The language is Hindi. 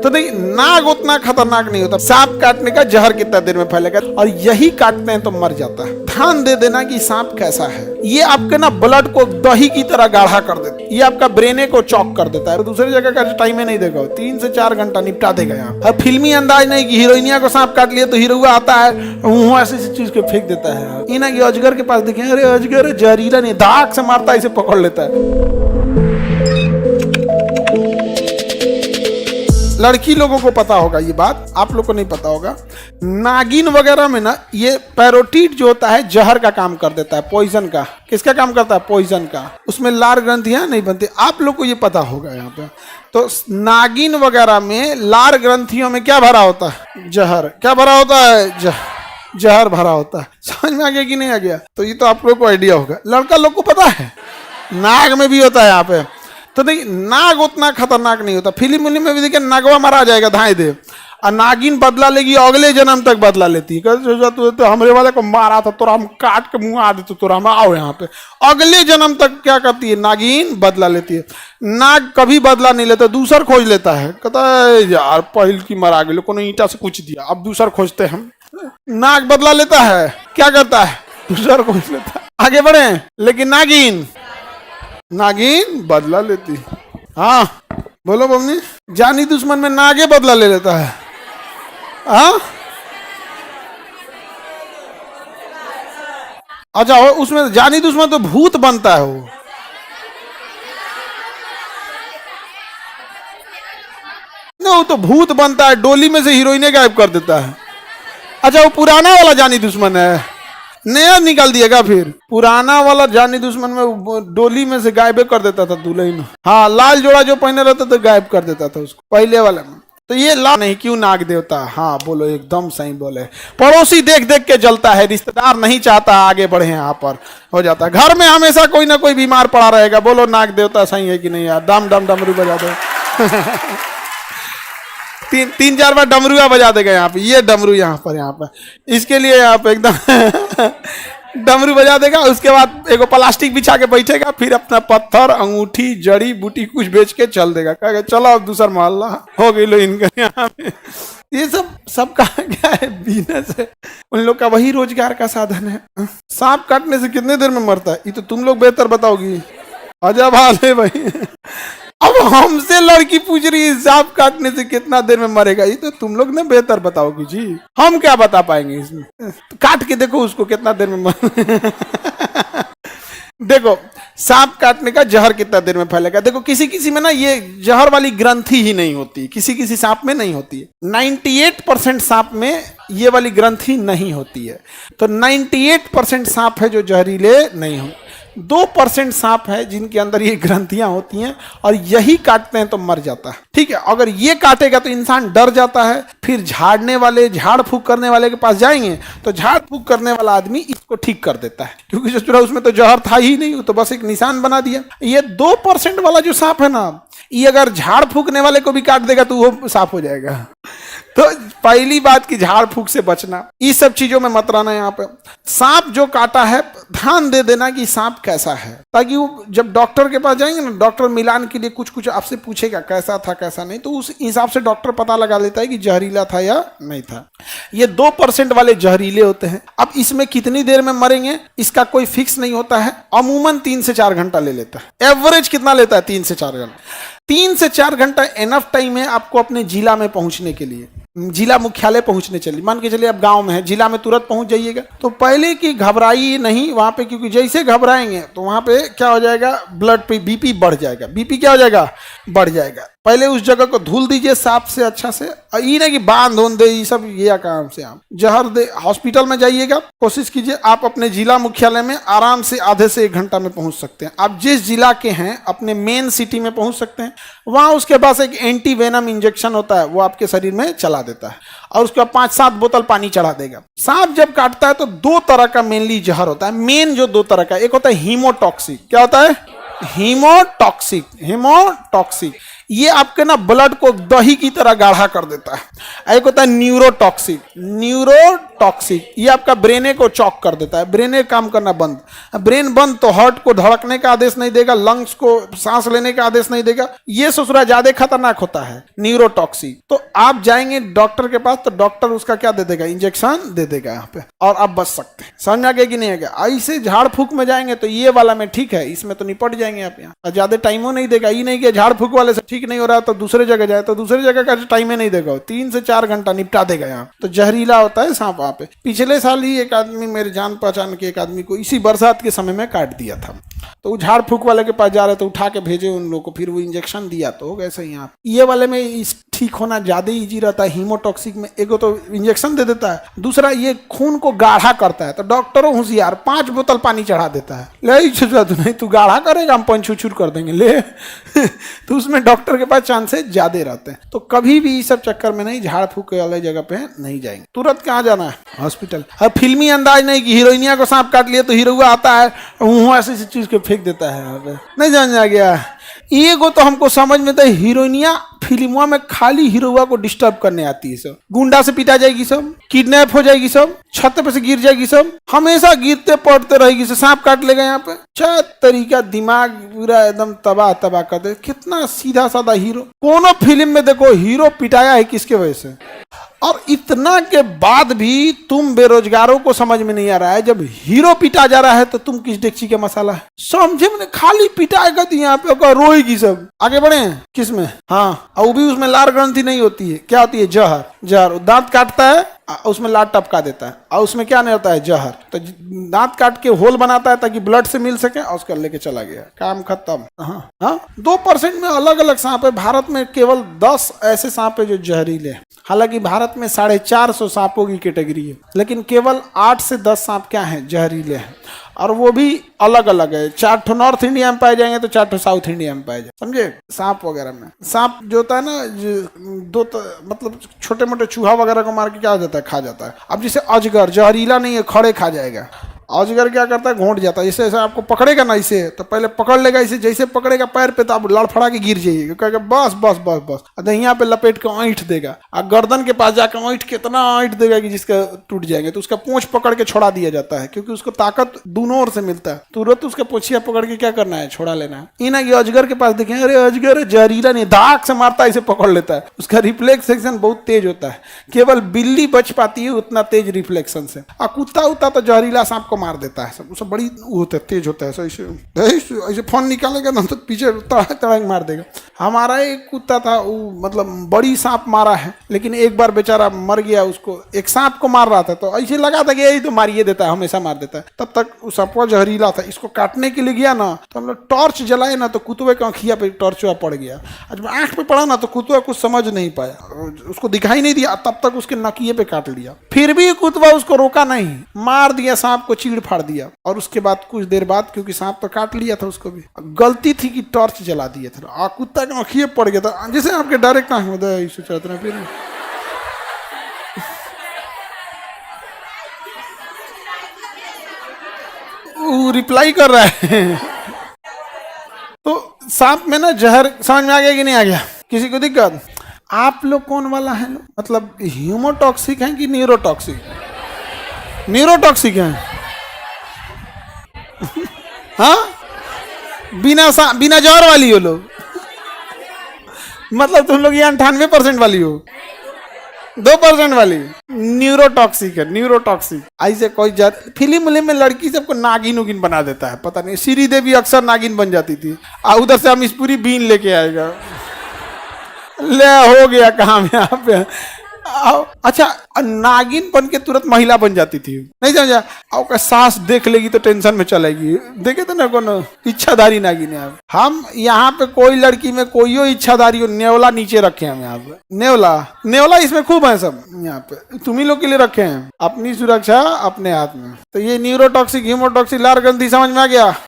तो नहीं, नाग उतना खतरनाक नहीं होता। सांप काटने का जहर कितना देर में फैलेगा, और यही काटते हैं तो मर जाता है। ध्यान दे देना कि सांप कैसा है। ये आपके ना ब्लड को दही की तरह गाढ़ा कर देता है, ये आपका ब्रेने को चौक कर देता है। दूसरी जगह का टाइम में नहीं देगा, 3 से 4 घंटा निपटा देगा। यहाँ अब फिल्मी अंदाज नहीं कि हीरोइनिया को सांप काट लिया तो हीरो आता है मुंह ऐसी चीज को फेंक देता है। इना कि अजगर के पास देखे, अरे अजगर जहरीला नहीं, दाग से मारता है, इसे पकड़ लेता है। लड़की लोगों को पता होगा ये बात, आप लोग को नहीं पता होगा। नागिन वगैरह में ना ये पैरोटीट जो होता है जहर का काम कर देता है, पॉइजन का। किसका काम करता है? पॉइजन का। उसमें लार ग्रंथियां नहीं बनती, आप लोग को ये पता होगा। यहाँ पे तो नागिन वगैरह में लार ग्रंथियों में क्या भरा होता है? जहर। क्या भरा होता है? जहर भरा होता है। समझ में आ गया कि नहीं आ गया? तो ये तो आप लोग को आइडिया होगा। लड़का लोग को पता है नाग में भी होता है यहाँ पे। तो नहीं, नाग उतना खतरनाक नहीं होता। फिल्म में भी देखिए नागवा मारा जाएगा धाए दे, और नागिन बदला लेगी, अगले जन्म तक बदला लेती है। तो हमरे वाले को मारा था, तोरा हम काट के मुंह आ देते, तोरा हम आओ यहाँ पे। अगले जन्म तक क्या करती है? नागिन बदला लेती है। नाग कभी बदला नहीं लेता, दूसर खोज लेता है। कहता है यार पहल की मरा गई, को ईंटा से कुछ दिया, अब दूसर खोजते हम। नाग बदला लेता है, क्या करता है? दूसर खोज लेता है। आगे बढ़े। लेकिन नागिन बदला लेती। हाँ बोलो बमनी, जानी दुश्मन में नागे बदला ले लेता है। हाँ अच्छा, उसमें जानी दुश्मन तो भूत बनता है वो। वो तो भूत बनता है, डोली में से हीरोइने गायब कर देता है। अच्छा, वो पुराना वाला जानी दुश्मन है, नया निकाल दिएगा। फिर पुराना वाला जानी दुश्मन में डोली में से गायब कर देता था दुल्हन। हाँ, लाल जोड़ा जो पहने रहता था गायब कर देता था उसको, पहले वाला में। तो ये ला नहीं, क्यों नाग देवता? हाँ बोलो, एकदम सही बोले। पड़ोसी देख देख के जलता है, रिश्तेदार नहीं चाहता आगे बढ़े, यहाँ पर हो जाता है। घर में हमेशा कोई ना कोई बीमार पड़ा रहेगा। बोलो नाग देवता सही है कि नहीं यार? डम डम डमरू बजा दो। तीन चार बार डमरुआ बजा देगा यहाँ पे। ये डमरू यहाँ पर इसके लिए यहाँ पे एकदम डमरू बजा देगा। उसके बाद एगो प्लास्टिक बिछा के बैठेगा, फिर अपना पत्थर, अंगूठी, जड़ी बूटी कुछ बेच के चल देगा। कहेगा चलो अब दूसरा मोहल्ला हो गई लो इनका यहाँ पे। ये सब का क्या है? बिजनेस है उन लोग का, वही रोजगार का साधन है। सांप काटने से कितने देर में मरता है ये तो तुम लोग बेहतर बताओगी। अजब हाल है भाई। अब हमसे लड़की पूछ रही है सांप काटने से कितना देर में मरेगा, ये तो तुम लोग ने बेहतर बताओगी जी। हम क्या बता पाएंगे इसमें? काट के देखो उसको कितना देर में देखो सांप काटने का जहर कितना देर में फैलेगा। देखो किसी में ना ये जहर वाली ग्रंथि ही नहीं होती, किसी सांप में नहीं होती है। 98% सांप में ये वाली ग्रंथि नहीं होती है। तो 98% सांप है जो जहरीले नहीं हो। 2% सांप है जिनके अंदर ये ग्रंथियां होती हैं, और यही काटते हैं तो मर जाता है। ठीक है, अगर ये काटेगा तो इंसान डर जाता है, फिर झाड़ने वाले, झाड़ फूक करने वाले के पास जाएंगे तो झाड़ फूक करने वाला आदमी इसको ठीक कर देता है, क्योंकि जो उसमें तो जहर था ही नहीं, तो बस एक निशान बना दिया। ये 2% वाला जो सांप है ना, ये अगर झाड़ फूकने वाले को भी काट देगा तो वो साफ हो जाएगा। तो पहली बात की झाड़ फूक से बचना, इस सब चीजों में मत रहना। यहाँ पे सांप जो काटा है, ध्यान दे देना कि सांप कैसा है, ताकि वो जब डॉक्टर के पास जाएंगे ना, डॉक्टर मिलान के लिए कुछ आपसे पूछेगा कैसा था कैसा नहीं, तो उस हिसाब से डॉक्टर पता लगा लेता है कि जहरीला था या नहीं था। ये 2% वाले जहरीले होते हैं। अब इसमें कितनी देर में मरेंगे इसका कोई फिक्स नहीं होता है, अमूमन 3 से 4 घंटा ले लेता है। एवरेज कितना लेता है? 3 से 4 घंटा। 3 से 4 घंटा एनफ टाइम है आपको अपने जिला में पहुंचने के लिए। जिला मुख्यालय पहुंचने चलिए, मान के चलिए आप गांव में है, जिला में तुरंत पहुंच जाइएगा। तो पहले की घबराइए नहीं वहां पे, क्योंकि जैसे घबराएंगे तो वहां पे क्या हो जाएगा? ब्लड पे बीपी बढ़ जाएगा। बीपी क्या हो जाएगा? बढ़ जाएगा। पहले उस जगह को धुल दीजिए साफ से, अच्छा से। ये नहीं कि बांध होन दे, ये सब ये काम से आप जहर दे। हॉस्पिटल में जाइएगा, कोशिश कीजिए आप अपने जिला मुख्यालय में आराम से आधे से 1 घंटा में पहुंच सकते हैं। आप जिस जिला के हैं अपने मेन सिटी में पहुंच सकते हैं। वहां उसके पास एक एंटी वेनम इंजेक्शन होता है, वो आपके शरीर में चला देता है, और उसके बाद 5-7 बोतल पानी चढ़ा देगा। सांप जब काटता है तो 2 तरह का मेनली जहर होता है। मेन जो 2 तरह का, एक होता है हीमोटॉक्सिक। क्या होता है? हीमोटॉक्सिक। ये आपके ना ब्लड को दही की तरह गाढ़ा कर देता है। एक होता है न्यूरोटॉक्सिक। टॉक्सिक, ये आपका ब्रेने को चॉक कर देता है, ब्रेने काम करना बंद। ब्रेन बंद तो हार्ट को धड़कने का आदेश नहीं देगा, लंग्स को सांस लेने का आदेश नहीं देगा। ये ससुरा ज्यादा खतरनाक होता है न्यूरोटॉक्सिक। तो आप जाएंगे डॉक्टर के पास तो डॉक्टर उसका क्या दे देगा, इंजेक्शन दे देगा यहाँ पे, और आप बच सकते हैं। समझ आ गया कि नहीं आ गया? ऐसे झाड़ फूक में जाएंगे तो ये वाला में ठीक है, इसमें तो निपट जाएंगे आप यहाँ, ज्यादा टाइमो नहीं देगा। ये नहीं कि झाड़ फूक वाले से ठीक नहीं हो रहा तो दूसरे जगह जाए, तो दूसरे जगह का टाइम ही नहीं देगा, 3 से 4 घंटा निपटा देगा यहाँ। तो जहरीला होता है सांप वहां पे। पिछले साल ही एक आदमी, मेरे जान पहचान के एक आदमी को इसी बरसात के समय में काट दिया था। तो वो झाड़ फूक वाले के पास जा रहे तो उठा के भेजे उन लोगों को, फिर वो इंजेक्शन दिया तो हो गए सही। यहाँ ये वाले में इस ठीक होना ज्यादा इजी रहता है। हीमोटॉक्सिक में एगो तो इंजेक्शन दे देता है, दूसरा ये खून को गाढ़ा करता है। तो डॉक्टरों होशियार 5 बोतल पानी चढ़ा देता है, ले तू नहीं, तू गाढ़ा करेगा हम पंचुचुर कर देंगे ले तो उसमें डॉक्टर के पास चांसेस ज्यादा रहते हैं। तो कभी भी इस सब चक्कर में नहीं, झाड़ फूक वाले जगह पे नहीं जाएंगे, तुरंत कहाँ जाना है, हॉस्पिटल। अब फिल्मी अंदाज नहीं कि हीरोइनिया को सांप काट लिया तो हीरोआ आता है ऐसी चीज को फेंक देता है, नहीं जान आ गया। एगो तो हमको समझ में तो हीरोइनिया फिल्मों में खाली हीरोआ को डिस्टर्ब करने आती है, सब गुंडा से पिटा जाएगी, सब किडनैप हो जाएगी, सब छत पे से गिर जाएगी, सब हमेशा गिरते पड़ते रहेगी, से सांप काट लेगा यहाँ पे। अच्छा तरीका, दिमाग पूरा एकदम तबाह तबाह कर दे। कितना सीधा साधा हीरो, कोनो फिल्म में देखो हीरो पिटाया है किसके वजह से। और इतना के बाद भी तुम बेरोजगारों को समझ में नहीं आ रहा है, जब हीरो पिटा जा रहा है तो तुम किस डेक्ची का मसाला है, समझे में? खाली पिटाएगा तो यहाँ पे रोएगी सब। आगे बढ़े किस में, हाँ, और वो भी उसमें लार ग्रंथि नहीं होती है, क्या होती है, जहर। जहर दांत काटता है, उसमें लार टपका देता है, और उसमें क्या नहीं होता है, जहर। तो दांत काट के होल बनाता है ताकि ब्लड से मिल सके, और उसका लेके चला गया, काम खत्म। हाँ 2% में अलग अलग सांप है। भारत में केवल 10 ऐसे सांप है जो जहरीले हैं। हालांकि भारत में 450 सांपों की कैटेगरी है, लेकिन केवल 8 से 10 सांप क्या हैं, जहरीले हैं। और वो भी अलग अलग है, 4 ठो नॉर्थ इंडिया में पाए जाएंगे तो 4 ठो साउथ इंडिया में पाए जाए, समझे? सांप वगैरह में सांप जो होता है ना, मतलब छोटे मोटे चूहा वगैरह को मार के क्या हो जाता है, खा जाता है। अब जैसे अजगर जहरीला नहीं है, खड़े खा जाएगा। अजगर क्या करता है, घोंट जाता है। जैसे ऐसे आपको पकड़ेगा ना, इसे तो पहले पकड़ लेगा, इसे जैसे पकड़ेगा पैर पे तो आप लड़फड़ा के गिर जाइएगा, कहेगा बस बस बस बस, यहाँ पे लपेट के ऐंठ देगा। और गर्दन के पास जाकर ऐंठ के इतना ऐंठ देगा कि जिसका टूट जाएंगे। तो उसका पूंछ पकड़ के छोड़ा दिया जाता है, क्योंकि उसको ताकत दोनों ओर से मिलता है। तुरंत उसका पूछिया पकड़ के क्या करना है, छोड़ा लेना है। इन अजगर के पास देखें, अरे अजगर जहरीला नहीं, दाग से मारता है, इसे पकड़ लेता है। उसका रिफ्लेक्स एक्शन बहुत तेज होता है, केवल बिल्ली बच पाती है उतना तेज रिफ्लेक्शन से। और कुत्ता उता तो जहरीला सांप को मार देता है, सब उससे बड़ी होता है, तेज होता है। ऐसे फोन निकालेगा ना तो पीछे तड़ाक तड़ाक मार देगा। हमारा एक कुत्ता था, वो मतलब बड़ी सांप मारा है, लेकिन एक बार बेचारा मर गया। उसको एक सांप को मार रहा था तो ऐसे लगा था कि यही तो मारिए देता है, हमेशा मार देता है। तब तक वो सांप जहरीला था। इसको काटने के लिए गया ना तो हम लोग टॉर्च जलाए ना, तो कुतुए का आँखिया पे टॉर्च पड़ गया। जब आंख पे पड़ा ना तो कुतुआ कुछ समझ नहीं पाया, उसको दिखाई नहीं दिया, तब तक उसके नकिए पे काट लिया। फिर भी कुतुआ उसको रोका नहीं, मार दिया, सांप को चीड़ फाड़ दिया। और उसके बाद कुछ देर बाद, क्योंकि सांप तो काट लिया था उसको भी, गलती थी कि टॉर्च जला दिए थे, कुत्ता का आँखिए पड़ गया था। जैसे आपके डायरेक्ट आंख में फिर रिप्लाई कर रहा है तो सांप में ना जहर, समझ में आ गया कि नहीं आ गया? किसी को दिक्कत? आप लोग कौन वाला है, मतलब ह्यूमोटॉक्सिक है कि न्यूरोटॉक्सिक? न्यूरोटॉक्सिक है हाँ, बिना जहर वाली हो लोग, मतलब तुम लोग ये 98% वाली हो, 2% वाली न्यूरोटॉक्सिक है। न्यूरोटॉक्सिक ऐसे कोई फिल्म में लड़की सबको नागिन उगिन बना देता है, पता नहीं। श्रीदेवी अक्सर नागिन बन जाती थी, और उधर से हम इस पूरी बीन लेके आएगा, ले हो गया काम यहाँ पे। अच्छा, नागिन बन के तुरंत महिला बन जाती थी, नहीं समझा? और सास देख लेगी तो टेंशन में चलेगी। देखे तो ना कौन इच्छाधारी नागिन है। हम यहाँ पे कोई लड़की में कोई इच्छाधारी हो, नेवला नीचे रखे हैं हम यहाँ पे। नेवला इसमें खूब है सब, यहाँ पे तुम्ही लोग के लिए रखे हैं। अपनी सुरक्षा अपने हाथ में। तो ये न्यूरोटॉक्सिक, ह्यूमोटॉक्सिक, लार ग्रंथि समझ में आ गया?